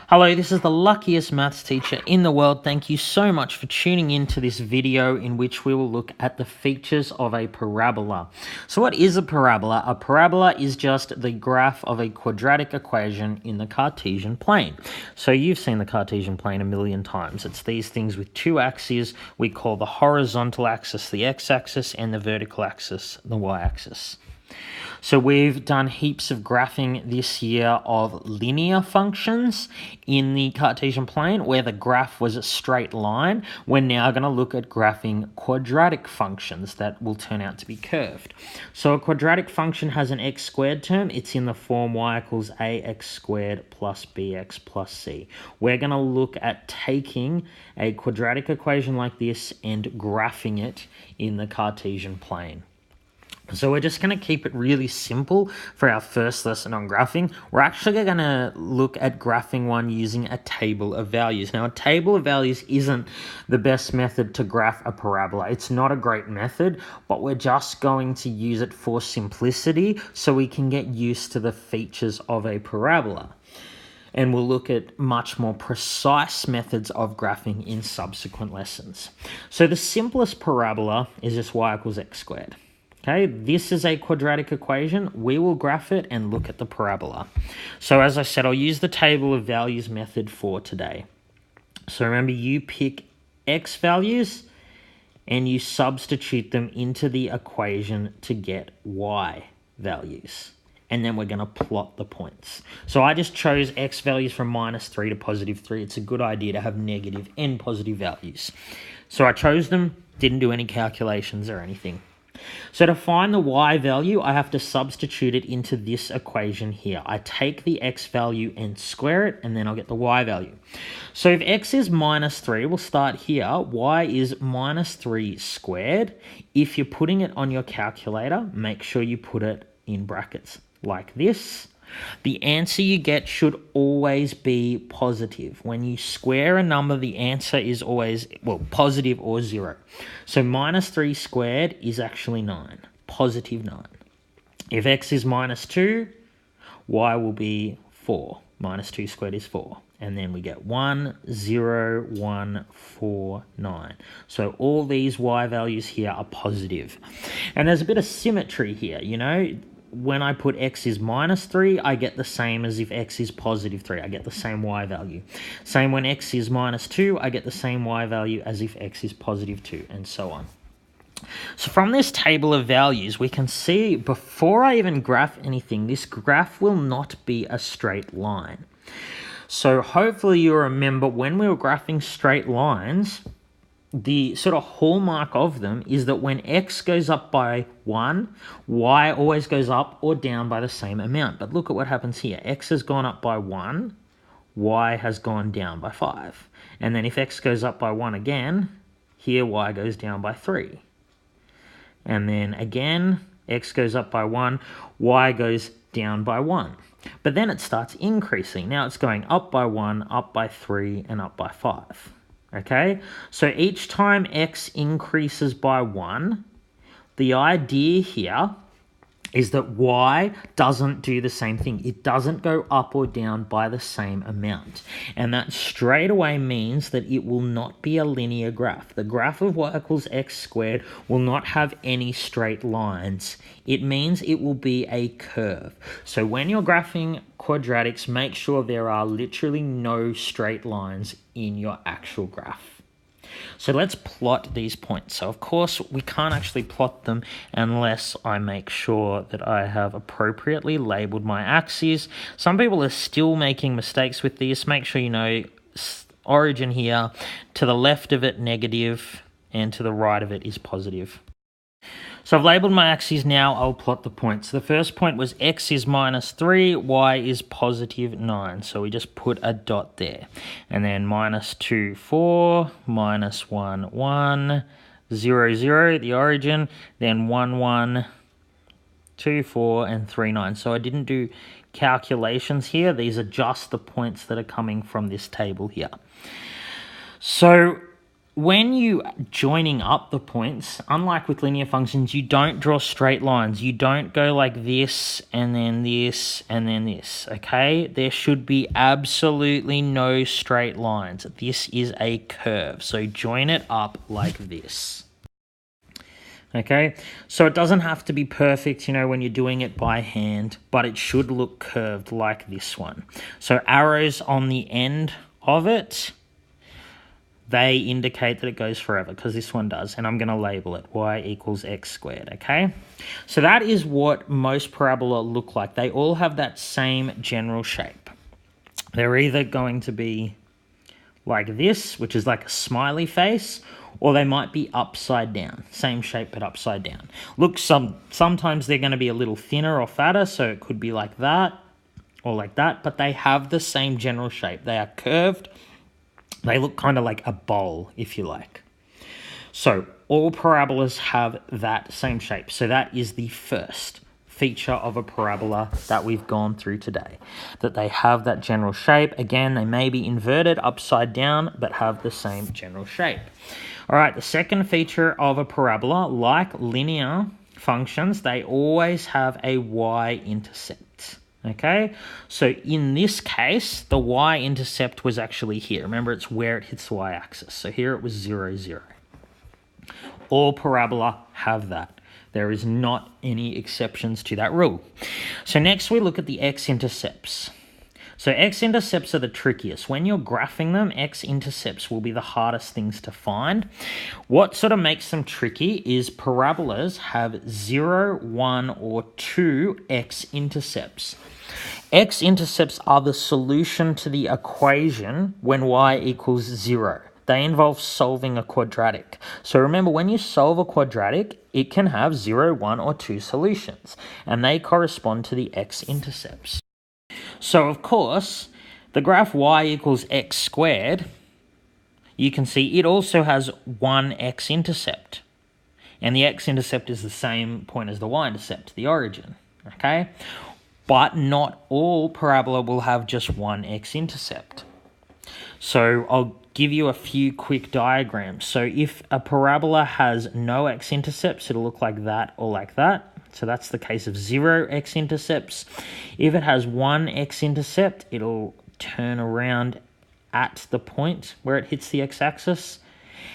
Hello, this is the luckiest maths teacher in the world. Thank you so much for tuning in to this video in which we will look at the features of a parabola. So what is a parabola? A parabola is just the graph of a quadratic equation in the Cartesian plane. So you've seen the Cartesian plane a million times. It's these things with two axes. We call the horizontal axis the x-axis and the vertical axis the y-axis. So we've done heaps of graphing this year of linear functions in the Cartesian plane where the graph was a straight line. We're now going to look at graphing quadratic functions that will turn out to be curved. So a quadratic function has an x squared term. It's in the form y equals ax squared plus bx plus c. We're going to look at taking a quadratic equation like this and graphing it in the Cartesian plane. So we're just going to keep it really simple for our first lesson on graphing. We're actually going to look at graphing one using a table of values. Now, a table of values isn't the best method to graph a parabola. It's not a great method, but we're just going to use it for simplicity so we can get used to the features of a parabola. And we'll look at much more precise methods of graphing in subsequent lessons. So the simplest parabola is just y equals x squared. Okay, this is a quadratic equation. We will graph it and look at the parabola. So as I said, I'll use the table of values method for today. So remember, you pick x values and you substitute them into the equation to get y values. And then we're going to plot the points. So I just chose x values from -3 to +3. It's a good idea to have negative and positive values. So I chose them, didn't do any calculations or anything. So to find the y value, I have to substitute it into this equation here. I take the x value and square it, and then I'll get the y value. So if x is -3, we'll start here. Y is -3 squared. If you're putting it on your calculator, make sure you put it in brackets like this. The answer you get should always be positive. When you square a number, the answer is always, well, positive or 0. So -3 squared is actually 9, positive 9. If x is -2, y will be 4. -2 squared is 4. And then we get 1, 0, 1, 4, 9. So all these y values here are positive. And there's a bit of symmetry here, you know. When I put x is -3, I get the same as if x is +3. I get the same y value. Same when x is -2, I get the same y value as if x is +2, and so on. So from this table of values, we can see before I even graph anything, this graph will not be a straight line. So hopefully you remember when we were graphing straight lines, the sort of hallmark of them is that when x goes up by 1, y always goes up or down by the same amount. But look at what happens here. X has gone up by 1, y has gone down by 5. And then if x goes up by 1 again, here y goes down by 3. And then again, x goes up by 1, y goes down by 1. But then it starts increasing. Now it's going up by 1, up by 3, and up by 5. Okay, so each time x increases by 1, the idea here is that y doesn't do the same thing. It doesn't go up or down by the same amount. And that straight away means that it will not be a linear graph. The graph of y equals x squared will not have any straight lines. It means it will be a curve. So when you're graphing quadratics, make sure there are literally no straight lines in your actual graph. So let's plot these points. So of course we can't actually plot them unless I make sure that I have appropriately labeled my axes. Some people are still making mistakes with this. Make sure you know origin here, to the left of it negative, and to the right of it is positive. So I've labeled my axes now, I'll plot the points. The first point was x is -3, y is +9. So we just put a dot there. And then -2, 4, -1, 1, 0, 0, the origin, then 1, 1, 2, 4, and 3, 9. So I didn't do calculations here. These are just the points that are coming from this table here. So when you joining up the points, unlike with linear functions, you don't draw straight lines. You don't go like this and then this and then this, okay? There should be absolutely no straight lines. This is a curve, so join it up like this. Okay, so it doesn't have to be perfect, you know, when you're doing it by hand, but it should look curved like this one. So arrows on the end of it, they indicate that it goes forever, because this one does, and I'm going to label it y equals x squared, okay? So that is what most parabola look like. They all have that same general shape. They're either going to be like this, which is like a smiley face, or they might be upside down. Same shape, but upside down. Look, sometimes they're going to be a little thinner or fatter, so it could be like that or like that, but they have the same general shape. They are curved. They look kind of like a bowl, if you like. So all parabolas have that same shape. So that is the first feature of a parabola that we've gone through today, that they have that general shape. Again, they may be inverted upside down, but have the same general shape. All right, the second feature of a parabola, like linear functions, they always have a y-intercept. Okay, so in this case, the y-intercept was actually here. Remember, it's where it hits the y-axis. So here it was 0, 0. All parabola have that. There is not any exceptions to that rule. So next we look at the x-intercepts. So x-intercepts are the trickiest. When you're graphing them, x-intercepts will be the hardest things to find. What sort of makes them tricky is parabolas have 0, 1, or 2 x-intercepts. X-intercepts are the solution to the equation when y equals 0. They involve solving a quadratic. So remember, when you solve a quadratic, it can have 0, 1, or 2 solutions, and they correspond to the x-intercepts. So of course, the graph y equals x squared, you can see it also has one x-intercept. And the x-intercept is the same point as the y-intercept, the origin, okay? But not all parabola will have just one x-intercept. So I'll give you a few quick diagrams. So if a parabola has no x-intercepts, it'll look like that or like that. So that's the case of 0 x-intercepts. If it has one x-intercept, it'll turn around at the point where it hits the x-axis.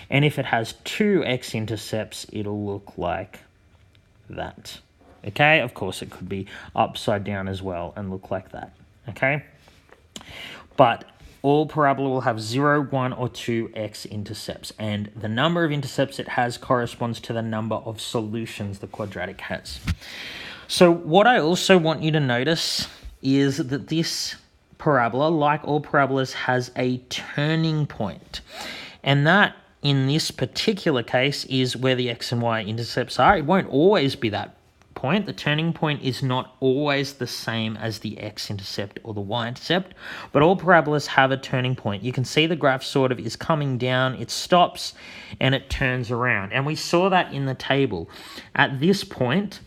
And if it has 2 x-intercepts, it'll look like that. Okay, of course it could be upside down as well and look like that. Okay, but all parabola will have 0, 1, or 2 x-intercepts, and the number of intercepts it has corresponds to the number of solutions the quadratic has. So what I also want you to notice is that this parabola, like all parabolas, has a turning point, and that in this particular case is where the x and y intercepts are. It won't always be that point. The turning point is not always the same as the x-intercept or the y-intercept, but all parabolas have a turning point. You can see the graph sort of is coming down, it stops, and it turns around. And we saw that in the table. At this point,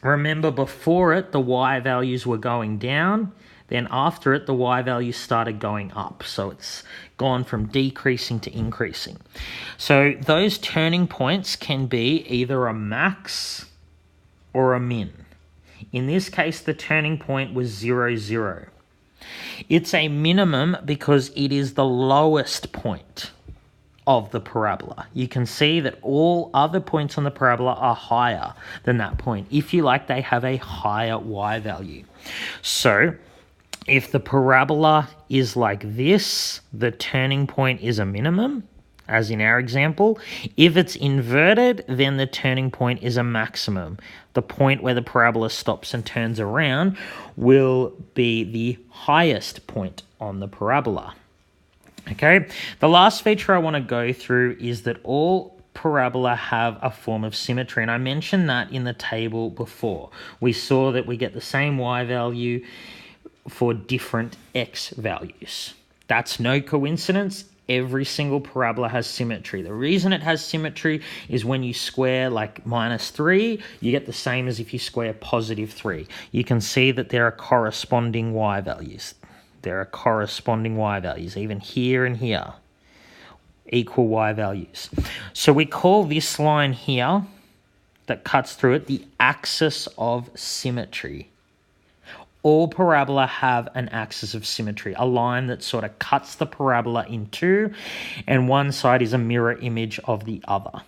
remember before it, the y values were going down, then after it, the y values started going up. So it's gone from decreasing to increasing. So those turning points can be either a max or a min. In this case, the turning point was 0, 0. It's a minimum because it is the lowest point of the parabola. You can see that all other points on the parabola are higher than that point. If you like, they have a higher y value. So if the parabola is like this, the turning point is a minimum, as in our example. If it's inverted, then the turning point is a maximum. The point where the parabola stops and turns around will be the highest point on the parabola. Okay, the last feature I want to go through is that all parabola have a form of symmetry, and I mentioned that in the table before. We saw that we get the same y value for different x values. That's no coincidence. Every single parabola has symmetry. The reason it has symmetry is when you square like -3, you get the same as if you square +3. You can see that there are corresponding y values. There are corresponding y values, even here and here. equal y values. So we call this line here that cuts through it the axis of symmetry. All parabola have an axis of symmetry, a line that sort of cuts the parabola in two, and one side is a mirror image of the other.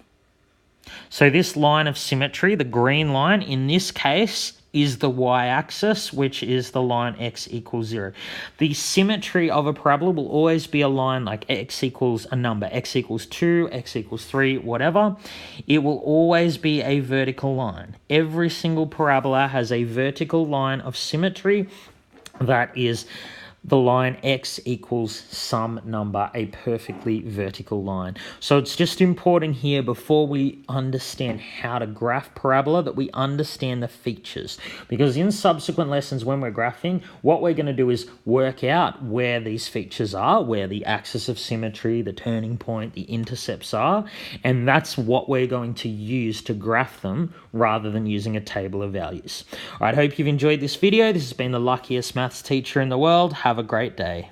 So this line of symmetry, the green line, in this case, is the y-axis, which is the line x equals 0. The symmetry of a parabola will always be a line like x equals a number, x equals 2, x equals 3, whatever. It will always be a vertical line. Every single parabola has a vertical line of symmetry that is the line x equals some number, a perfectly vertical line. So it's just important here, before we understand how to graph parabola, that we understand the features. Because in subsequent lessons when we're graphing, what we're going to do is work out where these features are, where the axis of symmetry, the turning point, the intercepts are, and that's what we're going to use to graph them rather than using a table of values. All right, I hope you've enjoyed this video. This has been the luckiest maths teacher in the world. Have a great day.